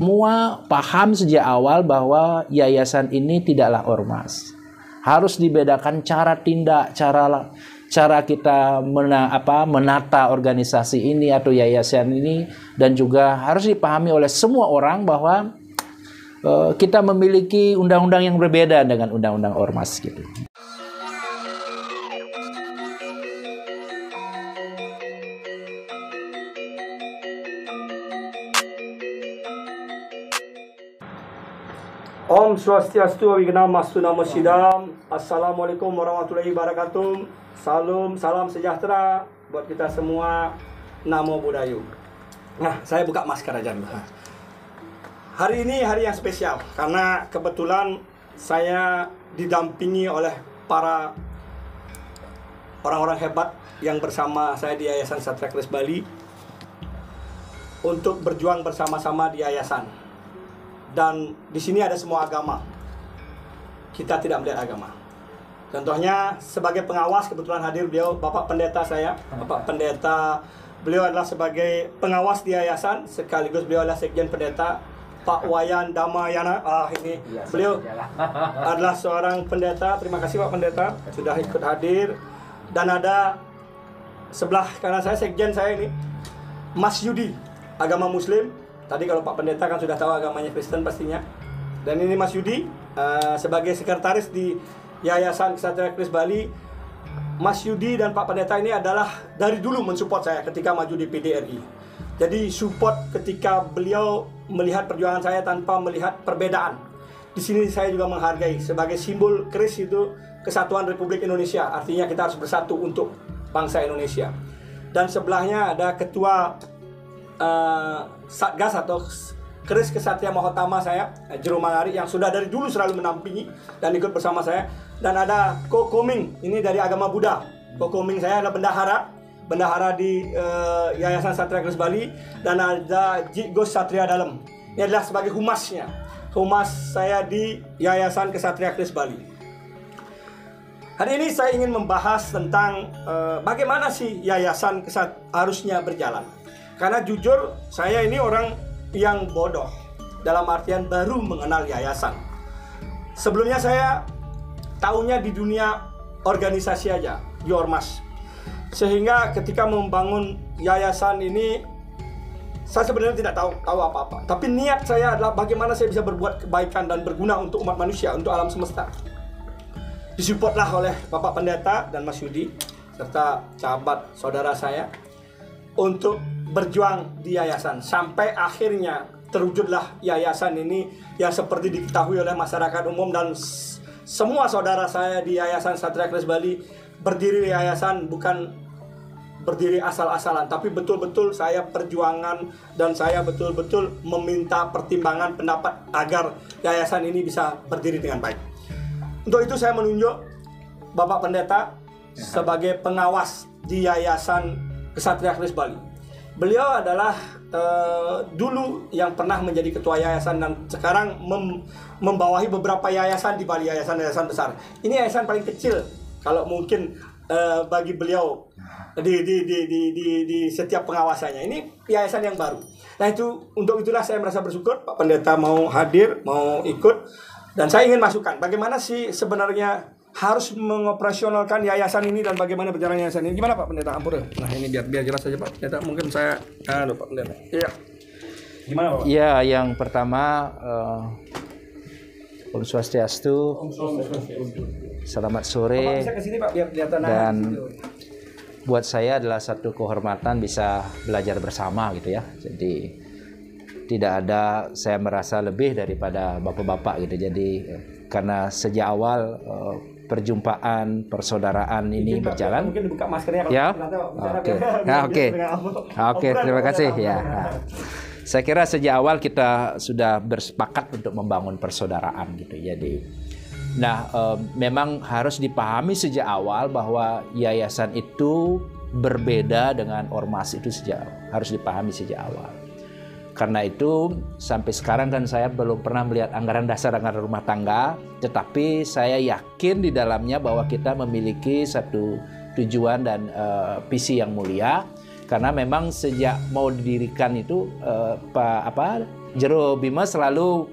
Semua paham sejak awal bahwa yayasan ini tidaklah ormas. Harus dibedakan cara tindak, cara kita menata organisasi ini atau yayasan ini, dan juga harus dipahami oleh semua orang bahwa kita memiliki undang-undang yang berbeda dengan undang-undang ormas gitu. Om Swastiastu, Wignama Namo Sidam. Assalamualaikum warahmatullahi wabarakatuh. Salam sejahtera buat kita semua. Namo Buddhaya. Nah, saya buka masker aja dulu. Hari ini hari yang spesial karena kebetulan saya didampingi oleh para orang-orang hebat yang bersama saya di Yayasan Ksatria Keris Bali untuk berjuang bersama-sama di yayasan. Dan di sini ada semua agama. Kita tidak melihat agama. Contohnya sebagai pengawas kebetulan hadir beliau Bapak Pendeta saya. Bapak Pendeta, beliau adalah sebagai pengawas di yayasan sekaligus beliau adalah Sekjen Pendeta Pak Wayan Damayana. Ini beliau adalah seorang pendeta. Terima kasih Pak Pendeta sudah ikut hadir. Dan ada sebelah kanan saya Sekjen saya ini Mas Yudi, agama Muslim. Tadi kalau Pak Pendeta kan sudah tahu agamanya Kristen pastinya. Dan ini Mas Yudi sebagai sekretaris di Yayasan Ksatria Keris Bali. Mas Yudi dan Pak Pendeta ini adalah dari dulu mensupport saya ketika maju di PDRI. Jadi support ketika beliau melihat perjuangan saya tanpa melihat perbedaan. Di sini saya juga menghargai sebagai simbol keris itu Kesatuan Republik Indonesia. Artinya kita harus bersatu untuk bangsa Indonesia. Dan sebelahnya ada ketua Satgas atau Keris Kesatria Mahotama saya, Jero Mangari, yang sudah dari dulu selalu menampingi dan ikut bersama saya. Dan ada Ko Koming, ini dari agama Buddha. Ko Koming saya adalah bendahara di Yayasan Ksatria Keris Bali. Dan ada Jigos Satria Dalem, ini adalah sebagai humasnya, humas saya di Yayasan Ksatria Keris Bali. Hari ini saya ingin membahas tentang bagaimana sih yayasan harusnya berjalan. Karena jujur, saya ini orang yang bodoh, dalam artian baru mengenal yayasan. Sebelumnya saya tahunya di dunia organisasi aja, di ormas. Sehingga ketika membangun yayasan ini, saya sebenarnya tidak tahu apa-apa. Tapi niat saya adalah bagaimana saya bisa berbuat kebaikan dan berguna untuk umat manusia, untuk alam semesta. Disupportlah oleh Bapak Pendeta dan Mas Yudi, serta sahabat saudara saya, untuk berjuang di yayasan sampai akhirnya terwujudlah yayasan ini yang seperti diketahui oleh masyarakat umum dan semua saudara saya di Yayasan Ksatria Keris Bali. Berdiri yayasan bukan berdiri asal-asalan, tapi betul-betul saya perjuangan dan saya betul-betul meminta pertimbangan pendapat agar yayasan ini bisa berdiri dengan baik. Untuk itu saya menunjuk Bapak Pendeta sebagai pengawas di Yayasan Ksatria Keris Bali. Beliau adalah dulu yang pernah menjadi ketua yayasan dan sekarang membawahi beberapa yayasan di Bali, yayasan-yayasan besar. Ini yayasan paling kecil kalau mungkin bagi beliau di setiap pengawasannya. Ini yayasan yang baru. Nah untuk itulah saya merasa bersyukur Pak Pendeta mau hadir, mau ikut, dan saya ingin masukkan bagaimana sih sebenarnya harus mengoperasionalkan yayasan ini dan bagaimana berjalan yayasan ini. Gimana Pak Pendeta? Ampun. Nah ini biar jelas saja Pak Pendeta. Mungkin saya Pak Pendeta. Iya. Gimana Pak? Ya, yang pertama Om Swastiastu. Selamat sore. Bisa ke sini Pak biar kelihatan. Dan buat saya adalah satu kehormatan bisa belajar bersama gitu ya. Jadi tidak ada saya merasa lebih daripada bapak-bapak gitu. Jadi karena sejak awal perjumpaan persaudaraan ini berjalan. Mungkin dibuka maskernya kalau ya. Oke. Terima kasih ya. Saya kira sejak awal kita sudah bersepakat untuk membangun persaudaraan gitu. Jadi, memang harus dipahami sejak awal bahwa yayasan itu berbeda dengan ormas itu harus dipahami sejak awal. Karena itu sampai sekarang kan saya belum pernah melihat anggaran dasar anggaran rumah tangga, tetapi saya yakin di dalamnya bahwa kita memiliki satu tujuan dan visi yang mulia. Karena memang sejak mau didirikan itu Jero Bima selalu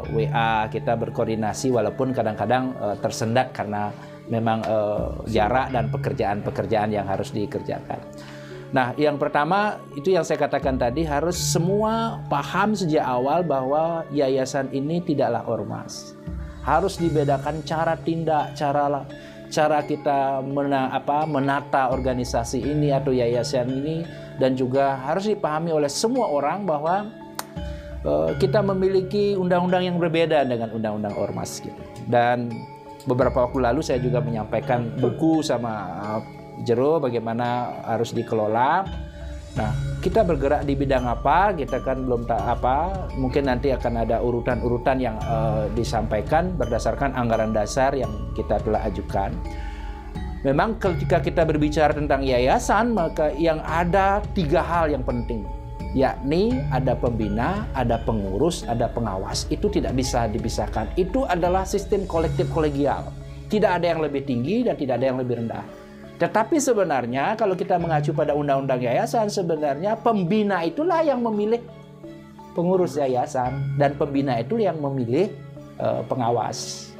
WA kita berkoordinasi walaupun kadang-kadang tersendat karena memang jarak dan pekerjaan-pekerjaan yang harus dikerjakan. Nah, yang pertama itu yang saya katakan tadi, harus semua paham sejak awal bahwa yayasan ini tidaklah ormas. Harus dibedakan cara tindak, cara kita menata organisasi ini atau yayasan ini, dan juga harus dipahami oleh semua orang bahwa kita memiliki undang-undang yang berbeda dengan undang-undang ormas gitu. Dan beberapa waktu lalu saya juga menyampaikan buku sama Jero bagaimana harus dikelola. Nah, kita bergerak di bidang apa, kita kan belum mungkin nanti akan ada urutan-urutan yang disampaikan berdasarkan anggaran dasar yang kita telah ajukan. Memang ketika kita berbicara tentang yayasan, maka yang ada 3 hal yang penting, yakni ada pembina, ada pengurus, ada pengawas. Itu tidak bisa dipisahkan. Itu adalah sistem kolektif kolegial. Tidak ada yang lebih tinggi dan tidak ada yang lebih rendah. Tetapi sebenarnya kalau kita mengacu pada undang-undang yayasan, sebenarnya pembina itulah yang memilih pengurus yayasan dan pembina itu yang memilih pengawas.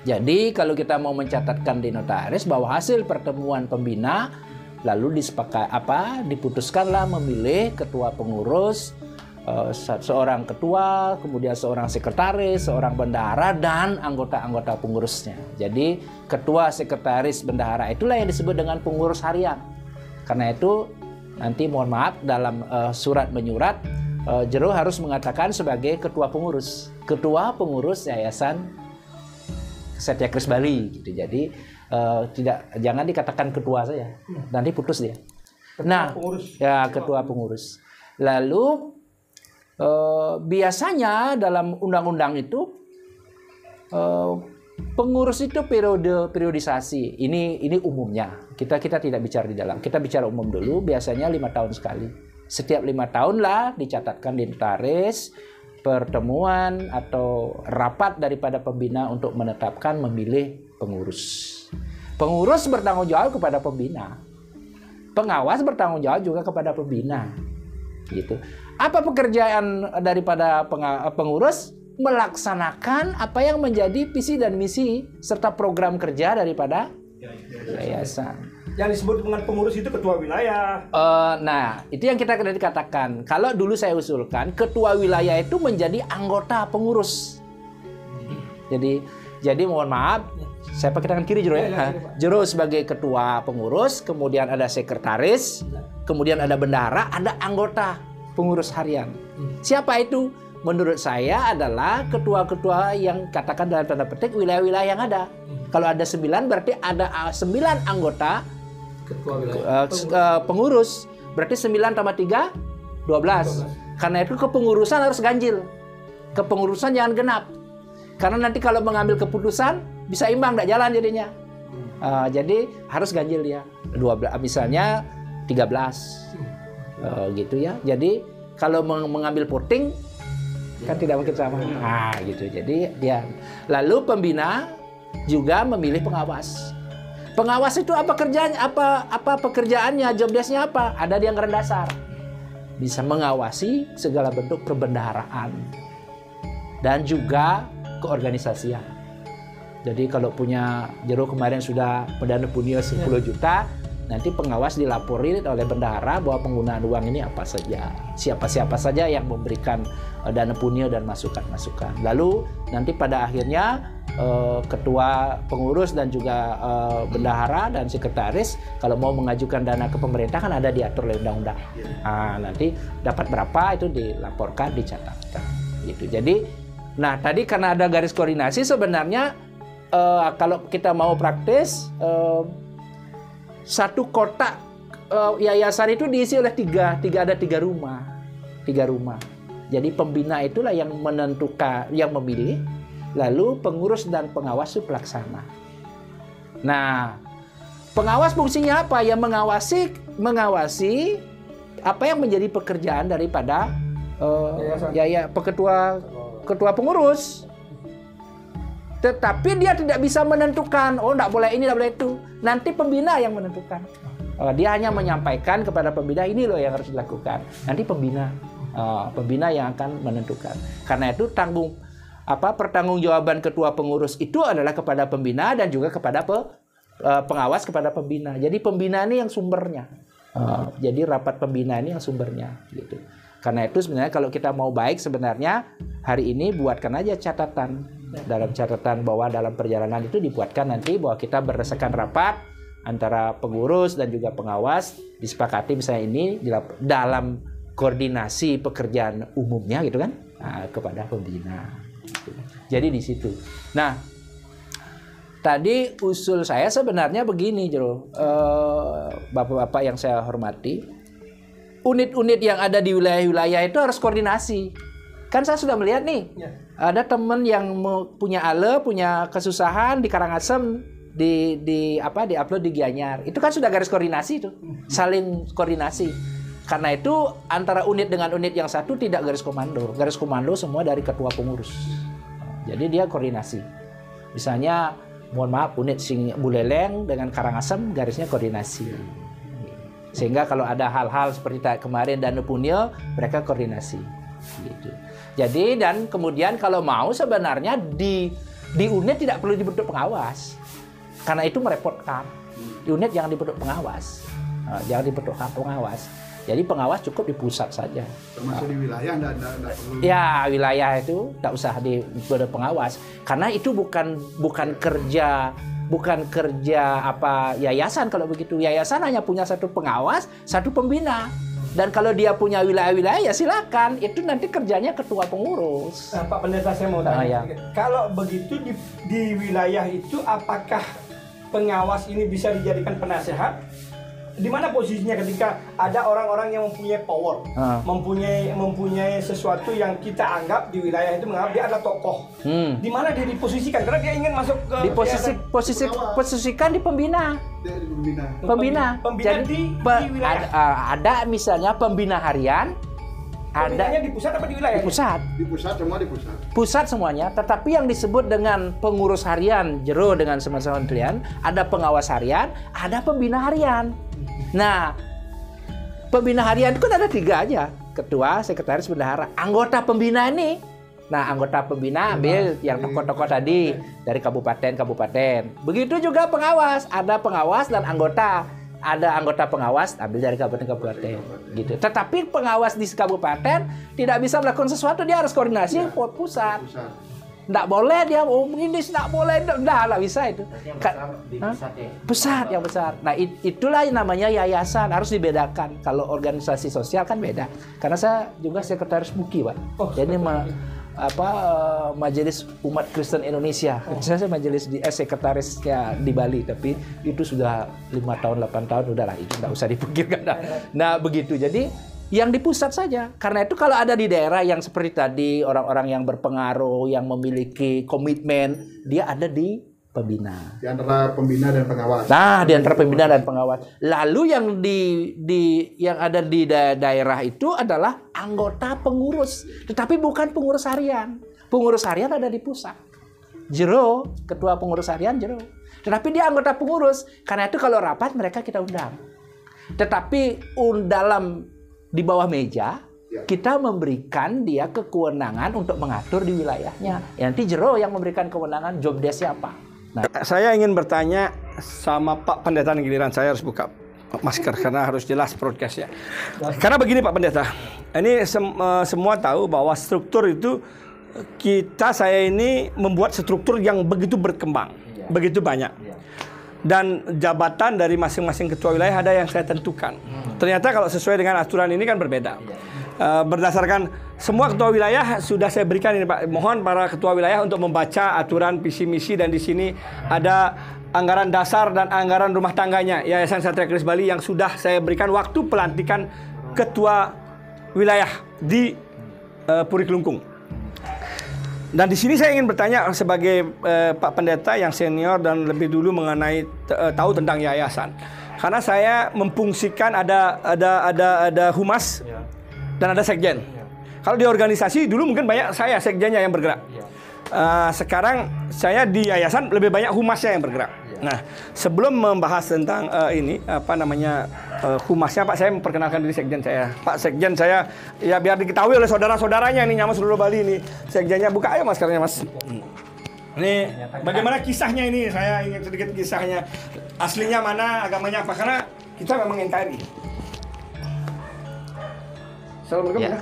Jadi kalau kita mau mencatatkan di notaris bahwa hasil pertemuan pembina lalu diputuskanlah memilih ketua pengurus, seorang ketua, kemudian seorang sekretaris, seorang bendahara, dan anggota-anggota pengurusnya. Jadi ketua, sekretaris, bendahara itulah yang disebut dengan pengurus harian. Karena itu nanti mohon maaf dalam surat menyurat Jero harus mengatakan sebagai ketua pengurus Yayasan Setia Kris Bali gitu. Jadi jangan dikatakan ketua saja, nanti putus dia. Ketua pengurus. Lalu biasanya dalam undang-undang itu pengurus itu periodisasi. Ini umumnya. Kita tidak bicara di dalam. Kita bicara umum dulu. Biasanya 5 tahun sekali. Setiap 5 tahun lah dicatatkan di notaris pertemuan atau rapat daripada pembina untuk menetapkan memilih pengurus. Pengurus bertanggung jawab kepada pembina. Pengawas bertanggung jawab juga kepada pembina. Gitu. Apa pekerjaan daripada pengurus? Melaksanakan apa yang menjadi visi dan misi serta program kerja daripada yayasan. Yang disebut dengan pengurus itu ketua wilayah. Nah, itu yang kita katakan. Kalau dulu saya usulkan, ketua wilayah itu menjadi anggota pengurus. Jadi mohon maaf, saya pakai tangan kiri Jero ya. Jero sebagai ketua pengurus, kemudian ada sekretaris, kemudian ada bendahara, ada anggota pengurus harian. Siapa itu? Menurut saya adalah ketua-ketua yang katakan dalam tanda petik wilayah-wilayah yang ada. Kalau ada 9 berarti ada 9 anggota ketua wilayah. Pengurus. Berarti 9 tambah 3 12. Karena itu kepengurusan harus ganjil. Kepengurusan jangan genap. Karena nanti kalau mengambil keputusan bisa imbang, tidak jalan jadinya. Jadi harus ganjil dia. 12 misalnya 13. Gitu ya. Jadi kalau mengambil voting kan tidak mungkin sama. Gitu. Jadi dia. Lalu pembina juga memilih pengawas. Pengawas itu apa kerjanya? Apa pekerjaannya? Job desk-nya apa? Ada di anggaran dasar. Bisa mengawasi segala bentuk perbendaharaan dan juga keorganisasian. Jadi kalau punya Jero kemarin sudah pendana punya 10 juta, nanti pengawas dilapori oleh bendahara bahwa penggunaan uang ini apa saja, siapa-siapa saja yang memberikan dana punya dan masukan-masukan. Lalu nanti pada akhirnya ketua pengurus dan juga bendahara dan sekretaris kalau mau mengajukan dana ke pemerintah kan ada diatur oleh undang-undang. Nanti dapat berapa itu dilaporkan, dicatatkan. Gitu. Jadi, nah tadi karena ada garis koordinasi sebenarnya kalau kita mau praktis. Satu kotak yayasan itu diisi oleh ada tiga rumah. Jadi pembina itulah yang menentukan, yang memilih, lalu pengurus dan pengawas itu pelaksana. Nah, pengawas fungsinya apa? Ya mengawasi apa yang menjadi pekerjaan daripada ketua pengurus. Tetapi dia tidak bisa menentukan, tidak boleh ini, tidak boleh itu. Nanti pembina yang menentukan. Dia hanya menyampaikan kepada pembina, ini loh yang harus dilakukan. Nanti pembina Pembina yang akan menentukan. Karena itu pertanggungjawaban ketua pengurus itu adalah kepada pembina dan juga kepada pengawas kepada pembina. Jadi pembina ini yang sumbernya. Jadi rapat pembina ini yang sumbernya gitu. Karena itu sebenarnya kalau kita mau baik sebenarnya hari ini buatkan aja catatan. Dalam catatan bahwa dalam perjalanan itu dibuatkan nanti bahwa kita berdasarkan rapat antara pengurus dan juga pengawas disepakati misalnya ini dalam koordinasi pekerjaan umumnya gitu kan kepada pembina. Gitu. Jadi di situ. Nah, tadi usul saya sebenarnya begini, bapak-bapak yang saya hormati, unit-unit yang ada di wilayah-wilayah itu harus koordinasi. Kan saya sudah melihat nih, ada teman yang punya punya kesusahan di Karangasem, di-upload di Gianyar. Itu kan sudah garis koordinasi itu, saling koordinasi. Karena itu antara unit dengan unit yang satu tidak garis komando. Garis komando semua dari ketua pengurus. Jadi dia koordinasi. Misalnya, mohon maaf, unit Buleleng dengan Karangasem garisnya koordinasi. Sehingga kalau ada hal-hal seperti kemarin dan Punio, mereka koordinasi. Gitu. Jadi dan kemudian kalau mau sebenarnya di unit tidak perlu dibentuk pengawas. Karena itu merepotkan. Di unit jangan dibentuk pengawas. Jangan dibentuk pengawas. Jadi pengawas cukup di pusat saja. Termasuk di wilayah enggak perlu. Ya, wilayah itu tak usah dibentuk pengawas. Karena itu bukan kerja yayasan kalau begitu. Yayasan hanya punya satu pengawas, satu pembina. Dan kalau dia punya wilayah-wilayah ya silakan. Itu nanti kerjanya ketua pengurus. Pak Pendeta, saya mau tanya. Kalau begitu di wilayah itu apakah pengawas ini bisa dijadikan penasehat? Di mana posisinya ketika ada orang-orang yang mempunyai power, mempunyai sesuatu yang kita anggap di wilayah itu menganggap dia adalah tokoh. Di mana dia diposisikan? Karena dia ingin masuk ke posisikan di pembina. Pembina. Jadi di wilayah. Ada misalnya pembina harian. Pembinanya di pusat apa di wilayah? Di pusat. Di pusat, semua di pusat. Pusat semuanya, tetapi yang disebut dengan pengurus harian, dengan sama-sama kementerian, ada pengawas harian, ada pembina harian. Nah, pembina harian itu kan ada 3 aja. Ketua, sekretaris, bendahara. Anggota pembina ini. Nah, anggota pembina ambil yang tokoh-tokoh tadi dari kabupaten. Begitu juga pengawas. Ada pengawas dan anggota. Ada anggota pengawas ambil dari kabupaten gitu. Tetapi pengawas di kabupaten tidak bisa melakukan sesuatu, dia harus koordinasi pusat. Nggak boleh dia ini nggak boleh, nggak bisa itu. Pusat yang besar. Nah itulah yang namanya yayasan, harus dibedakan. Kalau organisasi sosial kan beda. Karena saya juga sekretaris MUKI, Pak. Jadi Majelis Umat Kristen Indonesia. Saya majelis sekretarisnya di Bali, tapi itu sudah 5 tahun 8 tahun udahlah, itu nggak usah dipikirkan. Nah begitu. Jadi yang di pusat saja. Karena itu kalau ada di daerah yang seperti tadi, orang-orang yang berpengaruh, yang memiliki komitmen, dia ada di pembina. Di antara pembina dan pengawas. Nah, di antara pembina dan pengawas. Lalu yang yang ada di daerah itu adalah anggota pengurus, tetapi bukan pengurus harian. Pengurus harian ada di pusat. Ketua pengurus harian Tetapi dia anggota pengurus. Karena itu kalau rapat mereka kita undang. Tetapi di bawah meja kita memberikan dia kewenangan untuk mengatur di wilayahnya. Nanti yang memberikan kewenangan job desk siapa. Nah, saya ingin bertanya sama Pak Pendeta, giliran saya harus buka masker karena harus jelas broadcastnya. Karena begini Pak Pendeta, ini semua tahu bahwa struktur itu saya ini membuat struktur yang begitu berkembang, begitu banyak. Dan jabatan dari masing-masing ketua wilayah ada yang saya tentukan. Ternyata kalau sesuai dengan aturan ini kan berbeda. Berdasarkan semua ketua wilayah sudah saya berikan ini Pak. Mohon para ketua wilayah untuk membaca aturan visi misi, dan di sini ada anggaran dasar dan anggaran rumah tangganya Yayasan Satria Kris Bali yang sudah saya berikan waktu pelantikan ketua wilayah di Puri Kelungkung. Dan di sini saya ingin bertanya sebagai Pak Pendeta yang senior dan lebih dulu mengenai tahu tentang yayasan. Karena saya memfungsikan ada humas dan ada sekjen. Kalau di organisasi dulu mungkin banyak saya sekjennya yang bergerak. Sekarang saya di yayasan lebih banyak humasnya yang bergerak. Nah, sebelum membahas tentang ini apa namanya humasnya, Pak, saya memperkenalkan diri sekjen saya. Pak Sekjen saya, ya biar diketahui oleh saudara-saudaranya ini Nyaman seluruh Bali ini. Sekjennya buka aja maskernya, Mas. Ini bagaimana kisahnya ini? Saya ingin sedikit kisahnya. Aslinya mana, agamanya apa? Karena kita memang NKRI. Assalamualaikum. Ya.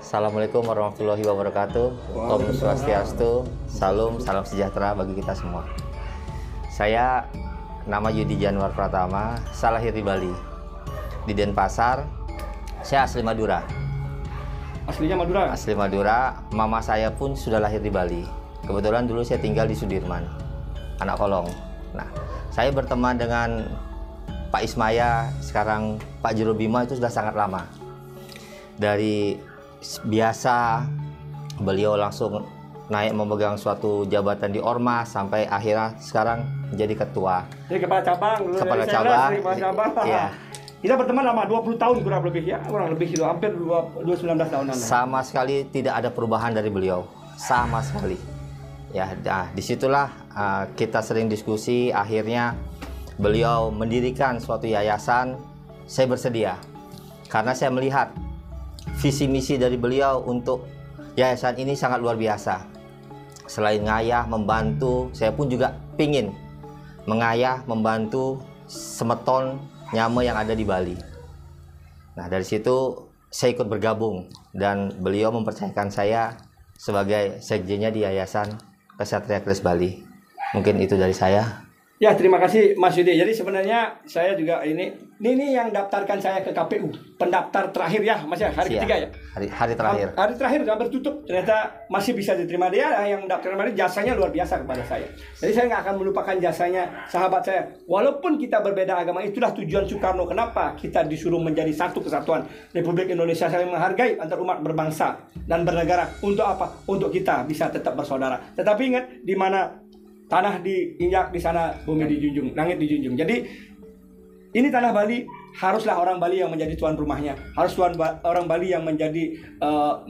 Assalamualaikum warahmatullahi wabarakatuh. Om Swastiastu. Salam sejahtera bagi kita semua. Saya nama Yudi Januar Pratama, saya lahir di Bali, di Denpasar. Saya asli Madura. Aslinya Madura? Asli Madura, mama saya pun sudah lahir di Bali. Kebetulan dulu saya tinggal di Sudirman, anak kolong. Nah, saya berteman dengan Pak Ismaya, sekarang Pak Jurobima itu sudah sangat lama. Dari biasa beliau langsung naik memegang suatu jabatan di Ormas sampai akhirnya sekarang menjadi ketua. Jadi kepala cabang. Kepala cabang. Iya. Kita berteman lama 20 tahun kurang lebih ya, kurang lebih itu hampir 19 tahunan. Sama sekali tidak ada perubahan dari beliau, sama sekali. Ya, nah, disitulah kita sering diskusi. Akhirnya beliau mendirikan suatu yayasan. Saya bersedia karena saya melihat visi misi dari beliau untuk yayasan ini sangat luar biasa. Selain ngayah membantu, saya pun juga pingin mengayah membantu semeton nyame yang ada di Bali. Nah, dari situ saya ikut bergabung dan beliau mempercayakan saya sebagai sekjennya di Yayasan Ksatria Keris Bali. Mungkin itu dari saya. Ya, terima kasih Mas Yudi. Jadi sebenarnya saya juga ini yang daftarkan saya ke KPU. Pendaftar terakhir ya, Mas ya, hari ketiga ya. Hari terakhir. Hari terakhir hampir tutup. Ternyata masih bisa diterima. Dia yang daftar kemarin jasanya luar biasa kepada saya. Jadi saya nggak akan melupakan jasanya sahabat saya. Walaupun kita berbeda agama, itulah tujuan Soekarno. Kenapa kita disuruh menjadi satu kesatuan Republik Indonesia, saling menghargai antar umat berbangsa dan bernegara. Untuk apa? Untuk kita bisa tetap bersaudara. Tetapi ingat, di mana tanah diinjak, di sana bumi dijunjung, langit dijunjung. Jadi ini tanah Bali, haruslah orang Bali yang menjadi tuan rumahnya, harus orang Bali yang menjadi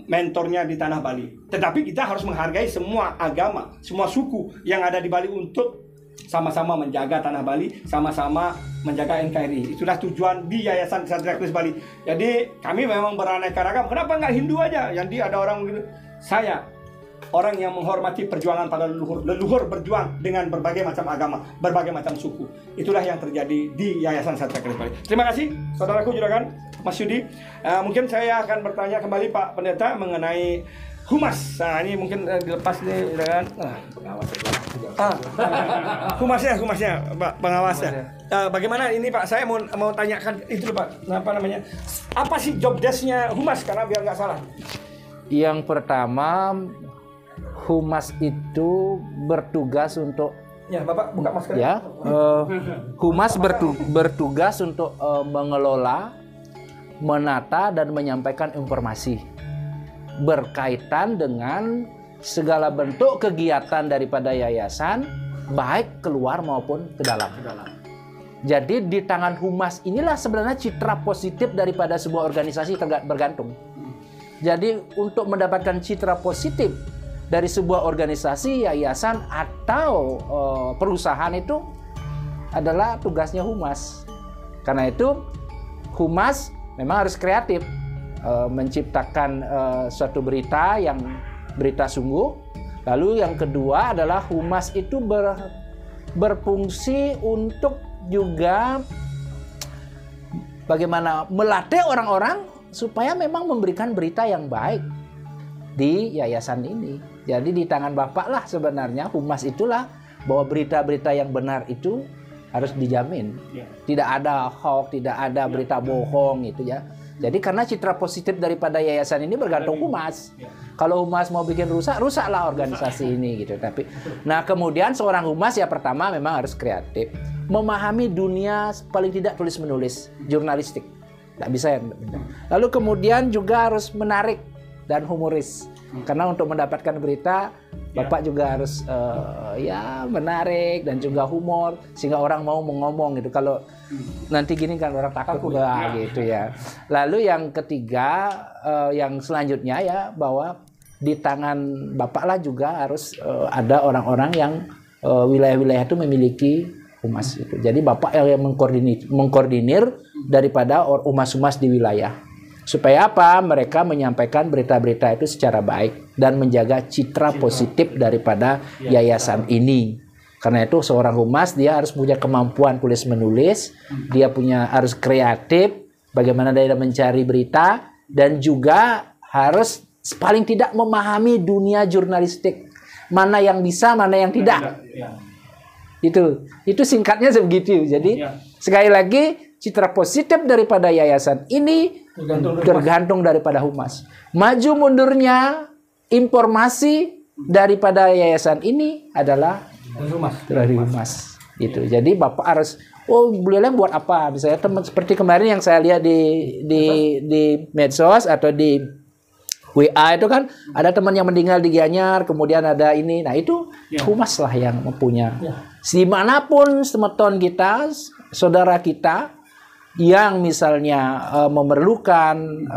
mentornya di tanah Bali. Tetapi kita harus menghargai semua agama, semua suku yang ada di Bali untuk sama-sama menjaga tanah Bali, sama-sama menjaga NKRI. Itulah tujuan di Yayasan Ksatria Keris Bali. Jadi kami memang beraneka ragam. Kenapa nggak Hindu aja? Yang ada orang begitu. Saya orang yang menghormati perjuangan para leluhur berjuang dengan berbagai macam agama, berbagai macam suku. Itulah yang terjadi di Yayasan Ksatria Keris Bali. Terima kasih, saudaraku juragan Mas Yudi. Mungkin saya akan bertanya kembali Pak Pendeta mengenai humas. Nah, ini mungkin dilepas nih, juragan. Humasnya, Pak pengawasnya. Bagaimana ini Pak? Saya mau tanyakan itu Pak. Apa namanya? Apa sih job desk-nya humas? Karena biar nggak salah. Yang pertama, humas itu bertugas untuk Bapak buka masker. Ya, humas bertugas untuk mengelola, menata dan menyampaikan informasi berkaitan dengan segala bentuk kegiatan daripada yayasan, baik keluar maupun ke dalam. Jadi di tangan humas inilah sebenarnya citra positif daripada sebuah organisasi bergantung. Jadi untuk mendapatkan citra positif dari sebuah organisasi, yayasan atau perusahaan itu adalah tugasnya humas. Karena itu humas memang harus kreatif, menciptakan suatu berita yang berita sungguh. Lalu yang kedua adalah humas itu berfungsi untuk juga bagaimana melatih orang-orang supaya memang memberikan berita yang baik di yayasan ini. Jadi di tangan Bapak lah sebenarnya humas itulah bahwa berita-berita yang benar itu harus dijamin. Tidak ada hoax, tidak ada berita bohong gitu ya. Jadi karena citra positif daripada yayasan ini bergantung humas. Kalau humas mau bikin rusak, rusaklah organisasi ini gitu. Tapi nah kemudian seorang humas ya pertama memang harus kreatif, memahami dunia paling tidak tulis menulis, jurnalistik. Nggak bisa ya. Lalu kemudian juga harus menarik dan humoris. Karena untuk mendapatkan berita, Bapak juga harus menarik dan juga humor sehingga orang mau ngomong gitu. Kalau nanti gini kan orang takut gitu ya. Lalu yang ketiga, yang selanjutnya ya bahwa di tangan Bapak lah juga harus ada orang-orang yang wilayah-wilayah itu memiliki humas itu. Jadi Bapak yang mengkoordinir daripada humas-humas di wilayah. Supaya apa? Mereka menyampaikan berita-berita itu secara baik dan menjaga citra positif daripada yayasan ini. Karena itu seorang humas dia harus punya kemampuan tulis menulis, dia harus kreatif, bagaimana dia mencari berita, dan juga harus paling tidak memahami dunia jurnalistik. Mana yang bisa, mana yang tidak. Itu singkatnya sebegitu. Jadi sekali lagi citra positif daripada yayasan ini tergantung daripada humas. Maju mundurnya informasi daripada yayasan ini adalah dari humas. Gitu. Jadi Bapak harus, beliau buat apa? Misalnya teman seperti kemarin yang saya lihat di medsos atau di WA itu kan ada teman yang meninggal di Gianyar, kemudian ada ini. Nah itu humas lah yang mempunyai. Dimanapun semeton kita, saudara kita yang misalnya memerlukan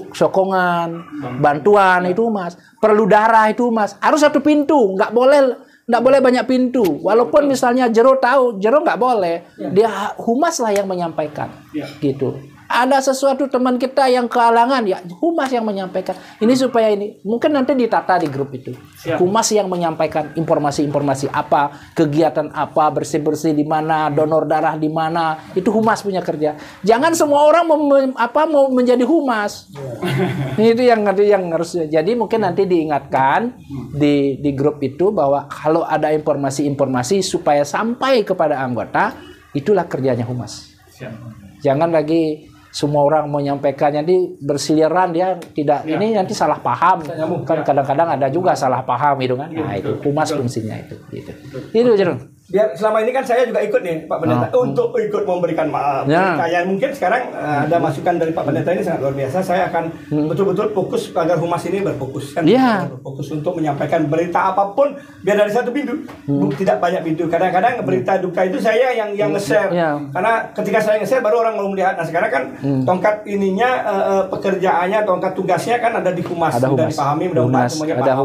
sokongan, bantuan itu humas. Perlu darah itu humas. Harus satu pintu, nggak boleh banyak pintu. Walaupun misalnya Jero tahu, Jero nggak boleh. Dia humas lah yang menyampaikan. Gitu. Ada sesuatu teman kita yang kehalangan, ya humas yang menyampaikan. Ini supaya ini mungkin nanti ditata di grup itu. Humas yang menyampaikan informasi-informasi apa, kegiatan apa, bersih-bersih di mana, donor darah di mana, itu humas punya kerja. Jangan semua orang mau menjadi humas. Itu yang harusnya. Jadi mungkin nanti diingatkan di grup itu bahwa kalau ada informasi-informasi supaya sampai kepada anggota, itulah kerjanya humas. Jangan lagi semua orang menyampaikan, nanti bersiliran dia tidak ini nanti salah paham. Kan kadang-kadang ada juga salah paham itu kan. Nah, itu humas fungsinya itu gitu. Itu Jerun. Biar selama ini kan saya juga ikut nih Pak Pendeta untuk ikut memberikan maaf. Kayak mungkin sekarang ada masukan dari Pak Pendeta ini sangat luar biasa. Saya akan betul-betul fokus agar humas ini berfokus kan. Berfokus untuk menyampaikan berita apapun biar dari satu pintu, tidak banyak pintu. Kadang-kadang berita duka itu saya yang nge-share. Karena ketika saya nge-share baru orang mau melihat. Nah, sekarang kan tongkat ininya pekerjaannya, tongkat tugasnya kan ada di humas. Sudah dipahami mudah-mudahan semuanya paham. Ada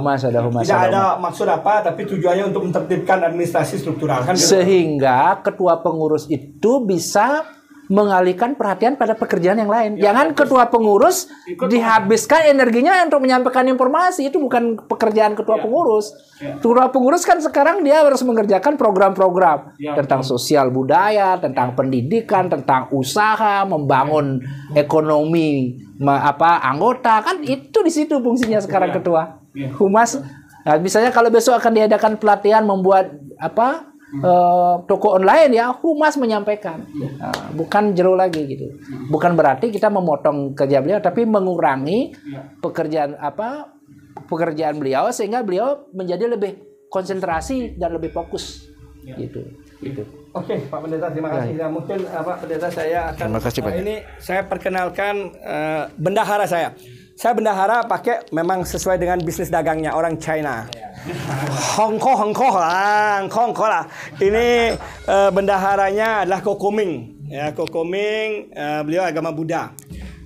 humas. Tidak ada maksud apa, tapi tujuannya untuk menertibkan administrasi struktural. Sehingga ketua pengurus itu bisa mengalihkan perhatian pada pekerjaan yang lain. Jangan ketua pengurus dihabiskan energinya untuk menyampaikan informasi. Itu bukan pekerjaan ketua pengurus. Ketua pengurus kan sekarang dia harus mengerjakan program-program tentang sosial budaya, tentang pendidikan, tentang usaha, membangun ekonomi anggota. Kan itu di situ fungsinya sekarang ketua. Humas. Nah, misalnya kalau besok akan diadakan pelatihan membuat toko online, ya humas menyampaikan, bukan Jero lagi gitu. Bukan berarti kita memotong kerja beliau, tapi mengurangi pekerjaan beliau sehingga beliau menjadi lebih konsentrasi dan lebih fokus gitu. Oke, Pak Pendeta, terima kasih. Ya, mungkin Pak Pendeta saya akan terima kasih, Pak. Ini saya perkenalkan bendahara saya. Saya bendahara pakai memang sesuai dengan bisnis dagangnya orang China. Hongkong lah. Ini bendaharanya adalah Kokoming. Ya, Kokoming beliau agama Buddha.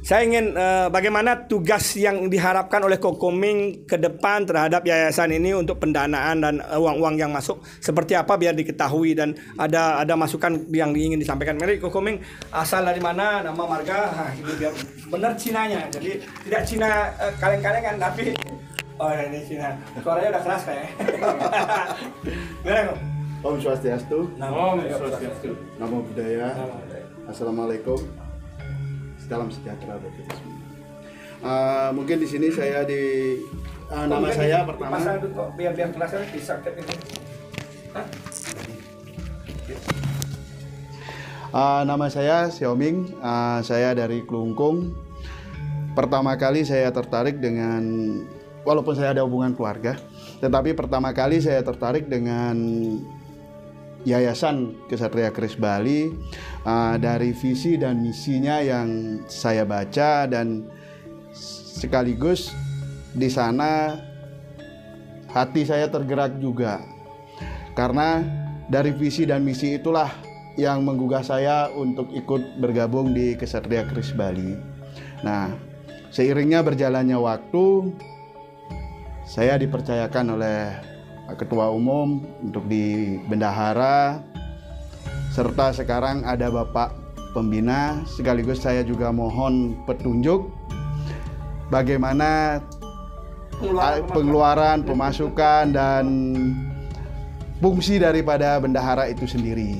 Saya ingin bagaimana tugas yang diharapkan oleh Kokoming ke depan terhadap yayasan ini untuk pendanaan dan uang-uang yang masuk seperti apa biar diketahui dan ada masukan yang ingin disampaikan. Mari Kokoming, asal dari mana, nama marga, ini biar benar Cinanya. Jadi tidak Cina kaleng-kalengan tapi ini Cina. Suaranya udah keras kayak. Gimana kok? Om Swastiastu. Namo Swastiastu. Namo Buddhaya. Assalamualaikum. Salam sejahtera bagi kita semua. Mungkin di sini saya nama saya pertama. Pasang itu kok biar kelasnya bisa ini. Nama saya Xiaoming. Saya dari Klungkung. Pertama kali saya tertarik dengan, walaupun saya ada hubungan keluarga, tetapi pertama kali saya tertarik dengan Yayasan Ksatria Kris Bali dari visi dan misinya yang saya baca, dan sekaligus di sana hati saya tergerak juga karena dari visi dan misi itulah yang menggugah saya untuk ikut bergabung di Ksatria Kris Bali. Nah, seiringnya berjalannya waktu, saya dipercayakan oleh Ketua Umum untuk di bendahara. serta sekarang ada Bapak Pembina. Sekaligus saya juga mohon petunjuk bagaimana pengeluaran, pemasukan, dan fungsi daripada bendahara itu sendiri.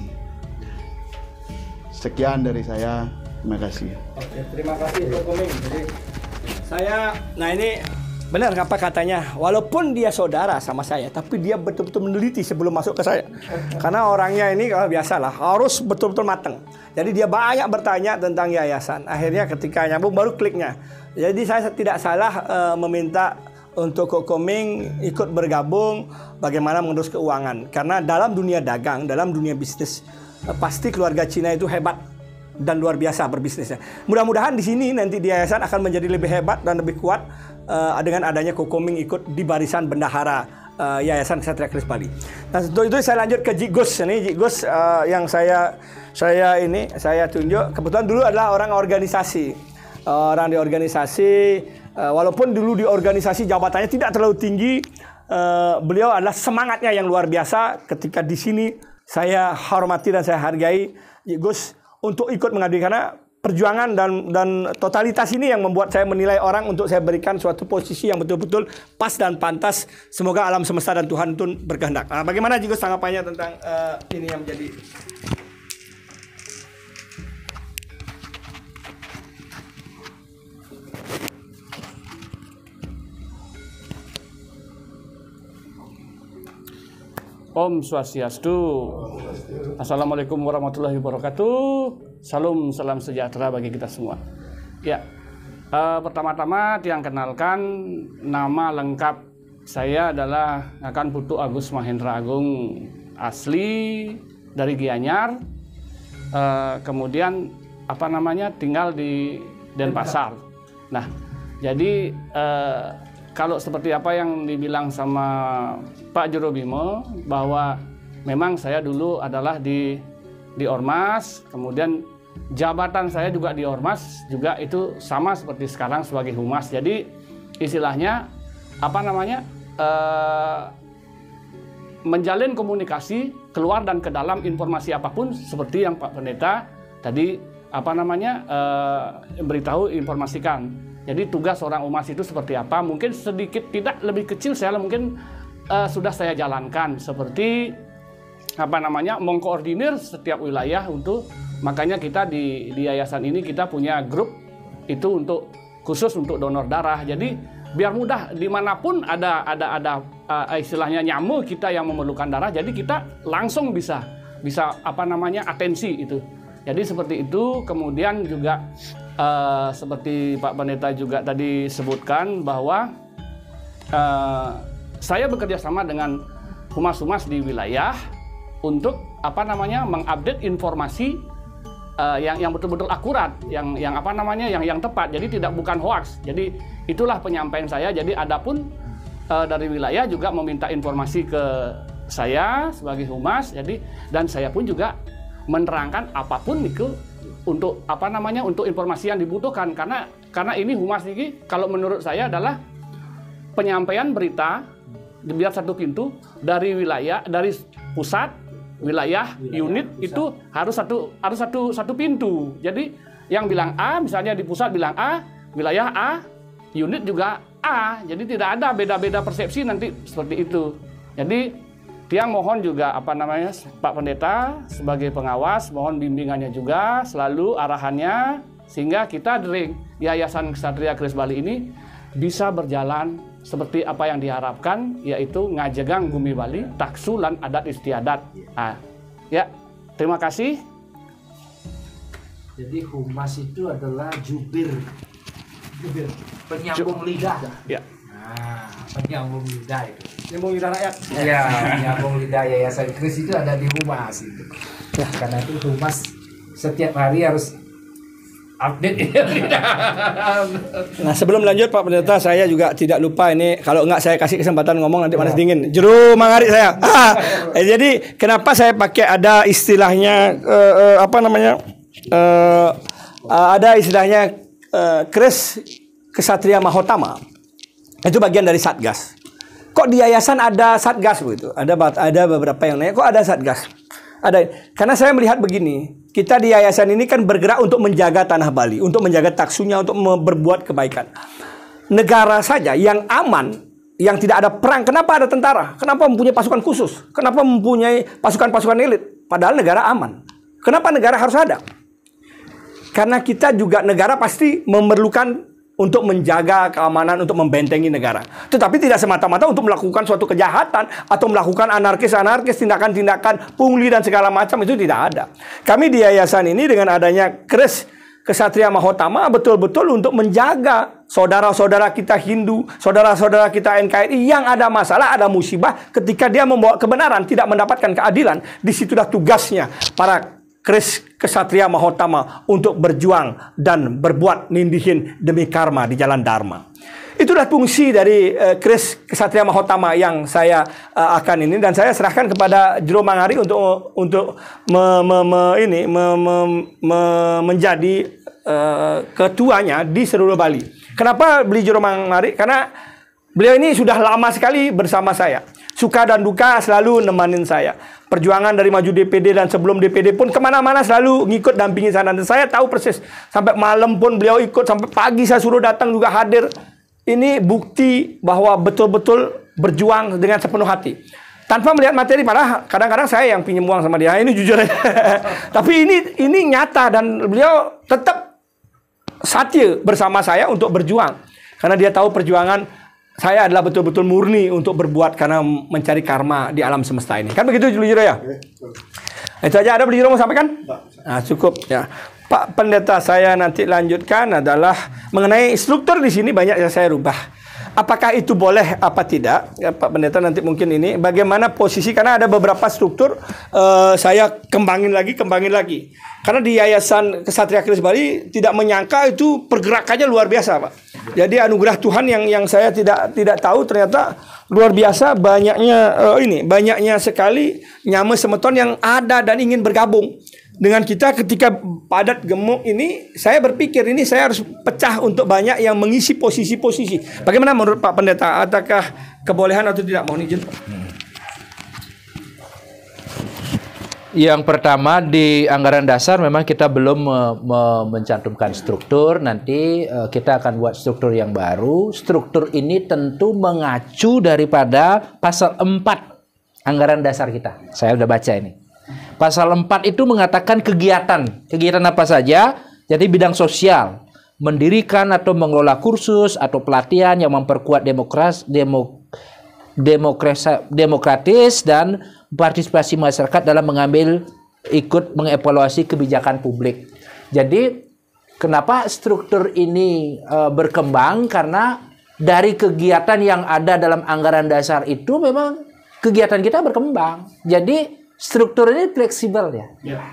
Sekian dari saya, terima kasih. Oke, terima kasih Pak Koming. Jadi nah ini benar apa katanya, walaupun dia saudara sama saya, tapi dia betul-betul meneliti sebelum masuk ke saya. Karena orangnya ini biasalah harus betul-betul matang. Jadi dia banyak bertanya tentang yayasan. Akhirnya ketika nyambung baru kliknya. Jadi saya tidak salah meminta untuk Kok Koming ikut bergabung bagaimana mengurus keuangan. Karena dalam dunia dagang, dalam dunia bisnis, pasti keluarga Cina itu hebat dan luar biasa berbisnisnya. Mudah-mudahan di sini nanti di yayasan akan menjadi lebih hebat dan lebih kuat dengan adanya Kok Koming ikut di barisan bendahara Yayasan Ksatria Keris Bali. Nah, untuk itu saya lanjut ke Jik Gus. Ini Jik Gus yang saya tunjuk. Kebetulan dulu adalah orang organisasi. Orang di organisasi, walaupun dulu di organisasi jabatannya tidak terlalu tinggi, beliau adalah semangatnya yang luar biasa. Ketika di sini saya hormati dan saya hargai Jik Gus untuk ikut mengabdi, karena perjuangan dan totalitas ini yang membuat saya menilai orang untuk saya berikan suatu posisi yang betul-betul pas dan pantas. Semoga alam semesta dan Tuhan itu berkehendak. Nah, bagaimana juga tanggapannya tentang ini yang menjadi Om Swastiastu. Assalamualaikum warahmatullahi wabarakatuh. Salam sejahtera bagi kita semua. Ya, pertama-tama tiang kenalkan, nama lengkap saya adalah Ngakan Putu Agus Mahendra Agung, asli dari Gianyar. Kemudian tinggal di Denpasar. Nah, jadi kalau seperti apa yang dibilang sama Pak Juru Bimo, bahwa memang saya dulu adalah di Ormas, kemudian jabatan saya juga di Ormas juga itu sama seperti sekarang sebagai Humas. Jadi istilahnya menjalin komunikasi keluar dan ke dalam informasi apapun, seperti yang Pak Pendeta tadi beritahu, informasikan. Jadi tugas seorang Humas itu seperti apa? Mungkin sedikit tidak lebih kecil saya mungkin sudah saya jalankan, seperti mengkoordinir setiap wilayah untuk, makanya kita di yayasan ini kita punya grup itu khusus untuk donor darah. Jadi biar mudah dimanapun ada istilahnya nyamu kita yang memerlukan darah, jadi kita langsung bisa atensi itu. Jadi seperti itu. Kemudian juga seperti Pak Pendeta juga tadi sebutkan bahwa saya bekerja sama dengan humas-humas di wilayah untuk mengupdate informasi yang betul-betul akurat, yang tepat. Jadi bukan hoax. Jadi itulah penyampaian saya. Jadi adapun dari wilayah juga meminta informasi ke saya sebagai humas. Jadi dan saya pun juga menerangkan apapun itu untuk untuk informasi yang dibutuhkan, karena ini humas ini kalau menurut saya adalah penyampaian berita biar satu pintu dari wilayah, dari pusat, wilayah unit itu harus satu pintu. Jadi yang bilang A, misalnya di pusat bilang A, wilayah A, unit juga A. Jadi tidak ada beda-beda persepsi nanti seperti itu. Jadi tiang mohon juga Pak Pendeta sebagai pengawas, mohon bimbingannya juga, selalu arahannya, sehingga kita dari Yayasan Ksatria Keris Bali ini bisa berjalan seperti apa yang diharapkan, yaitu ngajegang Bumi Bali, taksu lan adat istiadat. Ya, terima kasih. Jadi humas itu adalah jubir penyambung lidah. Ya. Nah, penyambung lidah itu. Nyambung lidah rakyat. Iya, penyambung lidah Yayasan Kris itu ada di humas itu. Karena itu humas setiap hari harus update. Nah, sebelum lanjut Pak Pendeta, saya juga tidak lupa ini, kalau enggak saya kasih kesempatan ngomong nanti panas dingin. Juru mangarik saya. Jadi kenapa saya pakai ada istilahnya ada istilahnya Kris Ksatria Mahotama. Itu bagian dari Satgas. Kok di yayasan ada Satgas begitu? Ada beberapa yang nanya, kok ada Satgas? Karena saya melihat begini, kita di yayasan ini kan bergerak untuk menjaga tanah Bali, untuk menjaga taksunya, untuk berbuat kebaikan. Negara saja yang aman, yang tidak ada perang, kenapa ada tentara? Kenapa mempunyai pasukan khusus? Kenapa mempunyai pasukan-pasukan elit? Padahal negara aman. Kenapa negara harus ada? Karena kita juga, negara pasti memerlukan untuk menjaga keamanan, untuk membentengi negara. Tetapi tidak semata-mata untuk melakukan suatu kejahatan atau melakukan anarkis-anarkis, tindakan-tindakan pungli dan segala macam, itu tidak ada. Kami di yayasan ini dengan adanya Kris Ksatria Mahotama betul-betul untuk menjaga saudara-saudara kita Hindu, saudara-saudara kita NKRI yang ada masalah, ada musibah, ketika dia membawa kebenaran, tidak mendapatkan keadilan, disitulah tugasnya para Kris Ksatria Mahotama untuk berjuang dan berbuat nindihin demi karma di jalan Dharma. Itulah fungsi dari Kris Ksatria Mahotama yang saya akan ini, dan saya serahkan kepada Jero Mangari untuk menjadi ketuanya di seluruh Bali. Kenapa beli Jero Mangari? Karena beliau ini sudah lama sekali bersama saya. Suka dan duka selalu nemanin saya. Perjuangan dari maju DPD dan sebelum DPD pun kemana-mana selalu ngikut dampingi sana. Dan saya tahu persis, sampai malam pun beliau ikut, sampai pagi saya suruh datang juga hadir. Ini bukti bahwa betul-betul berjuang dengan sepenuh hati. Tanpa melihat materi, padahal kadang-kadang saya yang pinjam uang sama dia. Ini jujur aja. Tapi ini nyata, dan beliau tetap setia bersama saya untuk berjuang. Karena dia tahu perjuangan saya adalah betul-betul murni untuk berbuat karena mencari karma di alam semesta ini. Kan begitu, Jero ya? Itu aja. Ada Jero mau sampaikan? Nah, cukup ya. Pak Pendeta, saya nanti lanjutkan adalah mengenai struktur di sini banyak yang saya rubah. Apakah itu boleh apa tidak? Ya, Pak Pendeta nanti mungkin ini bagaimana posisi, karena ada beberapa struktur saya kembangin lagi. Karena di Yayasan Ksatria Kris Bali tidak menyangka itu pergerakannya luar biasa, Pak. Jadi anugerah Tuhan yang saya tidak tahu, ternyata luar biasa banyaknya sekali Nyame Semeton yang ada dan ingin bergabung dengan kita ketika padat gemuk ini. Saya berpikir ini saya harus pecah untuk banyak yang mengisi posisi-posisi. Bagaimana menurut Pak Pendeta? Adakah kebolehan atau tidak? Mohon izin. Yang pertama, di anggaran dasar memang kita belum mencantumkan struktur. Nanti kita akan buat struktur yang baru. Struktur ini tentu mengacu daripada pasal 4 anggaran dasar kita. Saya udah baca ini. Pasal 4 itu mengatakan kegiatan. Kegiatan apa saja? Jadi bidang sosial. Mendirikan atau mengelola kursus atau pelatihan yang memperkuat demokratis dan partisipasi masyarakat dalam ikut mengevaluasi kebijakan publik. Jadi kenapa struktur ini berkembang? Karena dari kegiatan yang ada dalam anggaran dasar itu memang kegiatan kita berkembang. Jadi struktur ini fleksibel ya.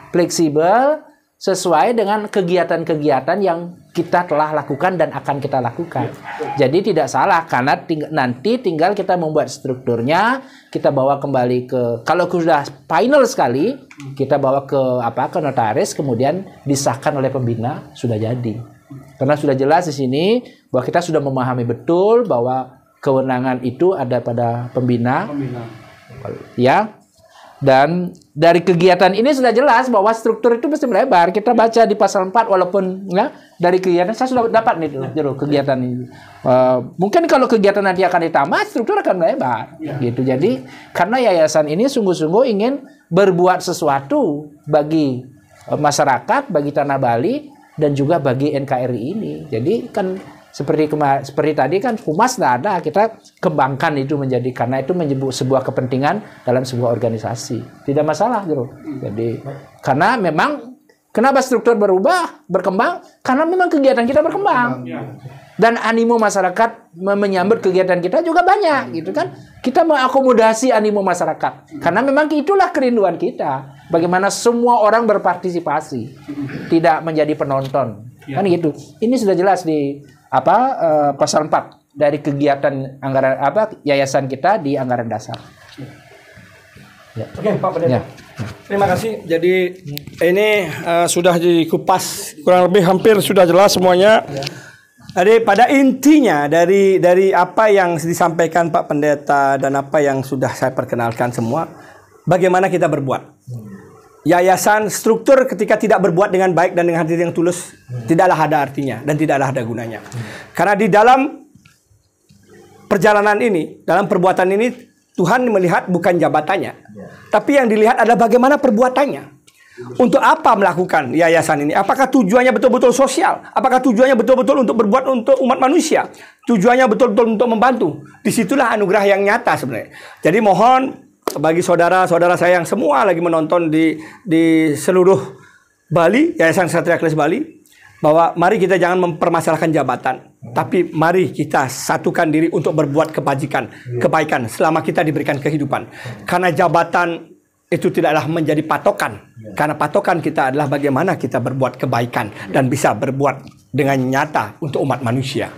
Fleksibel sesuai dengan kegiatan-kegiatan yang kita telah lakukan dan akan kita lakukan. Jadi tidak salah, karena nanti tinggal kita membuat strukturnya, kita bawa kembali ke, kalau sudah final sekali, kita bawa ke notaris, kemudian disahkan oleh pembina, sudah jadi. Karena sudah jelas di sini bahwa kita sudah memahami betul bahwa kewenangan itu ada pada pembina. Ya. Dan dari kegiatan ini sudah jelas bahwa struktur itu mesti melebar. Kita baca di pasal 4, walaupun ya, dari kegiatan saya sudah dapat nih Jero, kegiatan ini. Mungkin kalau kegiatan nanti akan ditambah, struktur akan melebar. Gitu. Jadi karena yayasan ini sungguh-sungguh ingin berbuat sesuatu bagi masyarakat, bagi tanah Bali, dan juga bagi NKRI ini. Jadi kan seperti tadi kan humas tidak ada, kita kembangkan itu menjadi, karena itu menyebut sebuah kepentingan dalam sebuah organisasi. Tidak masalah, Jero. Jadi karena memang kenapa struktur berkembang? Karena memang kegiatan kita berkembang. Dan animo masyarakat menyambut kegiatan kita juga banyak, gitu kan? Kita mengakomodasi animo masyarakat. Karena memang itulah kerinduan kita. Bagaimana semua orang berpartisipasi, tidak menjadi penonton. Kan gitu. Ini sudah jelas di pasal 4 dari kegiatan anggaran yayasan kita di anggaran dasar. Oke, Pak Pendeta. Terima kasih. Jadi ini sudah dikupas kurang lebih hampir sudah jelas semuanya. Jadi pada intinya dari apa yang disampaikan Pak Pendeta dan apa yang sudah saya perkenalkan semua, bagaimana kita berbuat. yayasan, struktur ketika tidak berbuat dengan baik dan dengan hati yang tulus, tidaklah ada artinya dan tidaklah ada gunanya. Karena di dalam perjalanan ini, dalam perbuatan ini, Tuhan melihat bukan jabatannya, tapi yang dilihat adalah bagaimana perbuatannya. Untuk apa melakukan yayasan ini? Apakah tujuannya betul-betul sosial? Apakah tujuannya betul-betul untuk berbuat untuk umat manusia? Tujuannya betul-betul untuk membantu? Disitulah anugerah yang nyata sebenarnya. Jadi mohon bagi saudara-saudara saya yang semua lagi menonton di seluruh Bali, Yayasan Ksatria Keris Bali, bahwa mari kita jangan mempermasalahkan jabatan, tapi mari kita satukan diri untuk berbuat kebaikan selama kita diberikan kehidupan. Karena jabatan itu tidaklah menjadi patokan, karena patokan kita adalah bagaimana kita berbuat kebaikan dan bisa berbuat dengan nyata untuk umat manusia.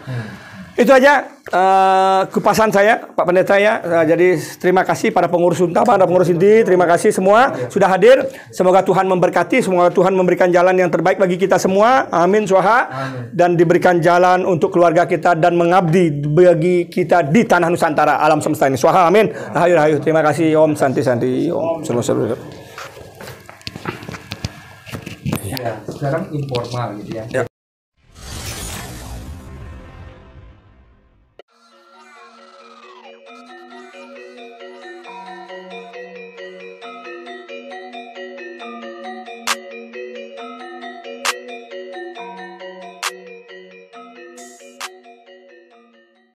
Itu aja kupasan saya, Pak Pendeta ya. Jadi terima kasih para pengurus Unta, para pengurus inti, terima kasih semua sudah hadir. Semoga Tuhan memberkati, semoga Tuhan memberikan jalan yang terbaik bagi kita semua. Amin, swaha. Dan diberikan jalan untuk keluarga kita dan mengabdi bagi kita di tanah Nusantara, alam semesta ini. Swaha, amin. Rahayu, rahayu. Terima kasih. Om Santi Santi. Om Seru. Ya, sekarang informal gitu ya.